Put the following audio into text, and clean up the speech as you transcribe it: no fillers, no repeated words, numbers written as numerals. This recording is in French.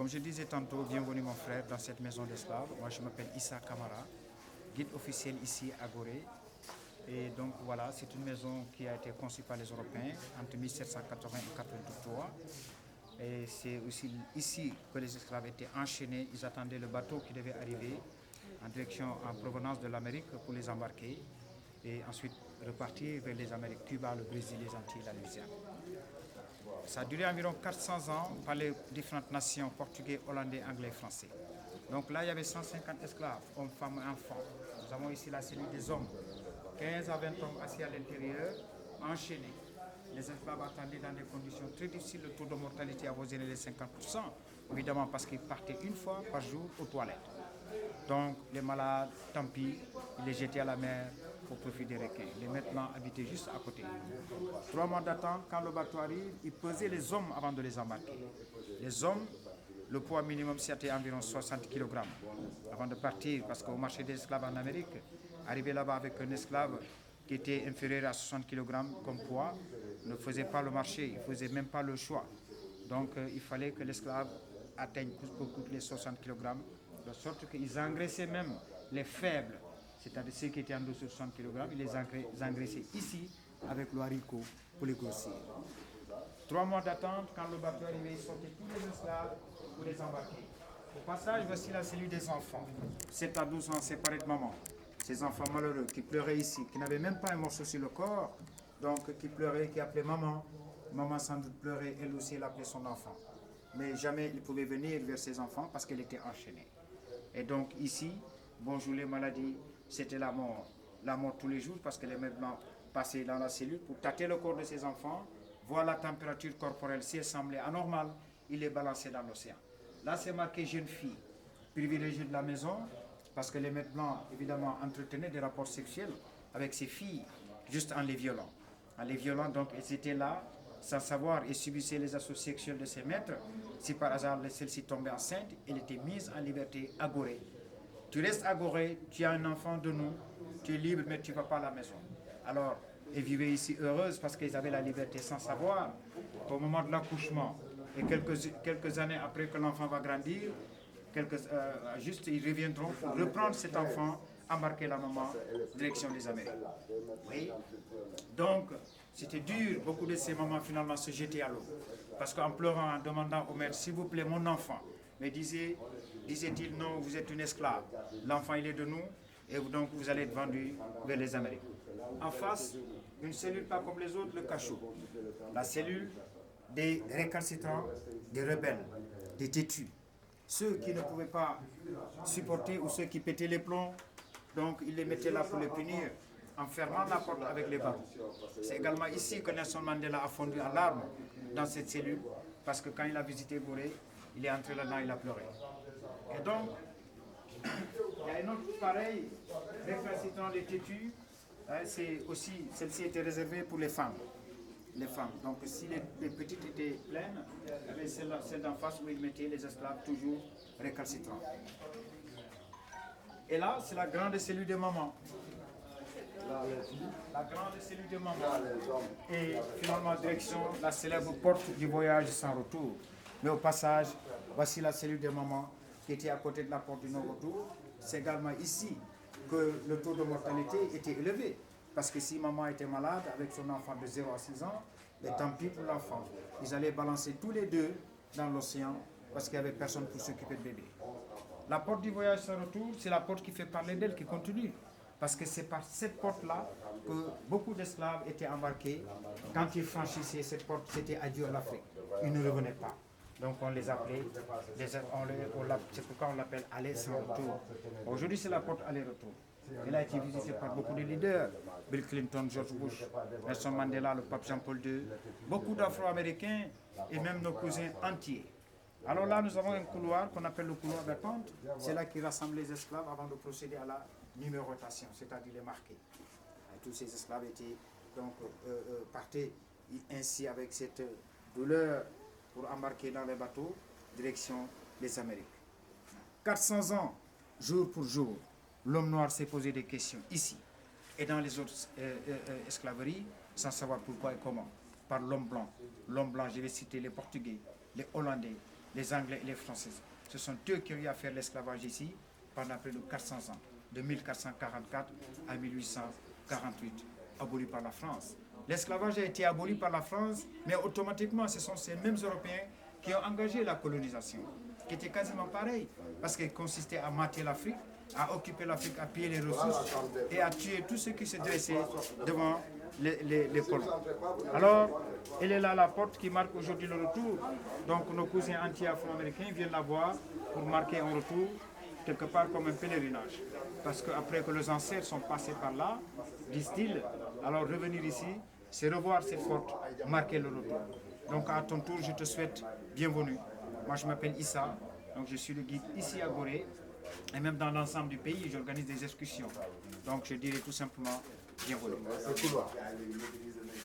Comme je disais tantôt, bienvenue mon frère dans cette maison d'esclaves. Moi je m'appelle Issa Kamara, guide officiel ici à Gorée. Et donc voilà, c'est une maison qui a été conçue par les Européens entre 1780 et 1983. Et c'est aussi ici que les esclaves étaient enchaînés. Ils attendaient le bateau qui devait arriver en provenance de l'Amérique pour les embarquer et ensuite repartir vers les Amériques, Cuba, le Brésil, les Antilles, la Louisiane. Ça a duré environ 400 ans par les différentes nations portugais, hollandais, anglais, français. Donc là, il y avait 150 esclaves, hommes, femmes et enfants. Nous avons ici la cellule des hommes, 15 à 20 hommes assis à l'intérieur, enchaînés. Les esclaves attendaient dans des conditions très difficiles. Le taux de mortalité avoisinait les 50%, évidemment parce qu'ils partaient une fois par jour aux toilettes. Donc les malades, tant pis, ils les jetaient à la mer au profit des requins. Les maintenant habitaient juste à côté. 3 mois d'attente, quand le bateau arrive, ils pesaient les hommes avant de les embarquer. Les hommes, le poids minimum c'était environ 60 kg avant de partir, parce qu'au marché des esclaves en Amérique, arriver là-bas avec un esclave qui était inférieur à 60 kg comme poids, ne faisait pas le marché, il ne faisait même pas le choix. Donc il fallait que l'esclave atteigne beaucoup les 60 kg, de sorte qu'ils engraissaient même les faibles, c'est-à-dire ceux qui étaient en dessous de 60 kg, ils les engraissaient ici avec le haricot pour les grossir. 3 mois d'attente, quand le bateau arrivait, ils sortaient tous les esclaves pour les embarquer. Au passage, voici la cellule des enfants, 7 à 12 ans séparés de maman. Ces enfants malheureux qui pleuraient ici, qui n'avaient même pas un morceau sur le corps, donc qui pleuraient, qui appelaient maman. Maman sans doute pleurait, elle aussi elle appelait son enfant. Mais jamais il pouvait venir vers ses enfants parce qu'elle était enchaînée. Et donc ici, bonjour les maladies, c'était la mort. La mort tous les jours parce que les mères blancs passaient dans la cellule pour tâter le corps de ses enfants, voir la température corporelle, si elle semblait anormale, il les balançait dans l'océan. Là c'est marqué jeune fille, privilégiée de la maison, parce que les maîtres blancs, évidemment, entretenaient des rapports sexuels avec ces filles, juste en les violant. En les violant, donc, elles étaient là, sans savoir, et subissaient les assauts sexuels de ces maîtres. Si par hasard celle-ci tombait enceinte, elle était mise en liberté à Gorée. Tu restes à Gorée, tu as un enfant de nous, tu es libre, mais tu ne vas pas à la maison. Alors, elles vivaient ici heureuses parce qu'elles avaient la liberté sans savoir. Au moment de l'accouchement, et quelques années après que l'enfant va grandir, juste ils reviendront pour reprendre cet enfant, embarquer la maman, direction des Amériques. Oui. Donc, c'était dur, beaucoup de ces mamans finalement se jetaient à l'eau. Parce qu'en pleurant, en demandant au maître, s'il vous plaît, mon enfant, mais disait-il, non, vous êtes une esclave, l'enfant il est de nous, et donc vous allez être vendu vers les Amériques. En face, une cellule pas comme les autres, le cachot. La cellule des récalcitrants, des rebelles, des têtus. Ceux qui ne pouvaient pas supporter ou ceux qui pétaient les plombs, donc ils les mettaient là pour les punir en fermant la porte avec les barreaux. C'est également ici que Nelson Mandela a fondu en larmes dans cette cellule parce que quand il a visité Gorée, il est entré là-dedans, il a pleuré. Et donc, il y a une autre pareille, récalcitrant des têtus, c'est aussi, celle-ci était réservée pour les femmes. Les femmes. Donc si les petites étaient pleines, il y avait celle d'en face où ils mettaient les esclaves toujours récalcitrants. Et là, c'est la grande cellule de maman. La grande cellule de maman. Et finalement, direction, la célèbre porte du voyage sans retour. Mais au passage, voici la cellule de maman qui était à côté de la porte du non-retour. C'est également ici que le taux de mortalité était élevé. Parce que si maman était malade avec son enfant de 0 à 6 ans, et tant pis pour l'enfant. Ils allaient balancer tous les deux dans l'océan parce qu'il n'y avait personne pour s'occuper de bébé. La porte du voyage sans retour, c'est la porte qui fait parler d'elle, qui continue. Parce que c'est par cette porte-là que beaucoup d'esclaves étaient embarqués. Quand ils franchissaient cette porte, c'était adieu à l'Afrique. Ils ne revenaient pas. Donc on les appelait, c'est pourquoi on l'appelle aller sans retour. Aujourd'hui, c'est la porte aller-retour. Elle a été visitée par beaucoup de leaders, Bill Clinton, George Bush, Nelson Mandela, le pape Jean-Paul II, beaucoup d'Afro-Américains et même nos cousins entiers. Alors là, nous avons un couloir qu'on appelle le couloir d'attente. C'est là qui rassemble les esclaves avant de procéder à la numérotation, c'est-à-dire les marquer. Et tous ces esclaves étaient donc partaient ainsi avec cette douleur pour embarquer dans les bateaux, direction les Amériques. 400 ans, jour pour jour, l'homme noir s'est posé des questions ici et dans les autres esclaveries, sans savoir pourquoi et comment. Par l'homme blanc. L'homme blanc, je vais citer les Portugais, les Hollandais, les Anglais et les Français. Ce sont eux qui ont eu à faire l'esclavage ici pendant près de 400 ans, de 1444 à 1848, aboli par la France. L'esclavage a été aboli par la France, mais automatiquement, ce sont ces mêmes Européens qui ont engagé la colonisation, qui était quasiment pareil, parce qu'elle consistait à mater l'Afrique, à occuper l'Afrique, à piller les ressources et à tuer tous ceux qui se dressaient devant les colons. Alors, elle est là la porte qui marque aujourd'hui le retour. Donc nos cousins anti-afro-américains viennent la voir pour marquer un retour, quelque part comme un pèlerinage. Parce qu'après que les ancêtres sont passés par là, disent-ils, alors revenir ici, c'est revoir cette porte, marquer le retour. Donc à ton tour, je te souhaite bienvenue. Moi je m'appelle Issa, donc je suis le guide ici à Gorée. Et même dans l'ensemble du pays, j'organise des excursions. Donc je dirais tout simplement bienvenue.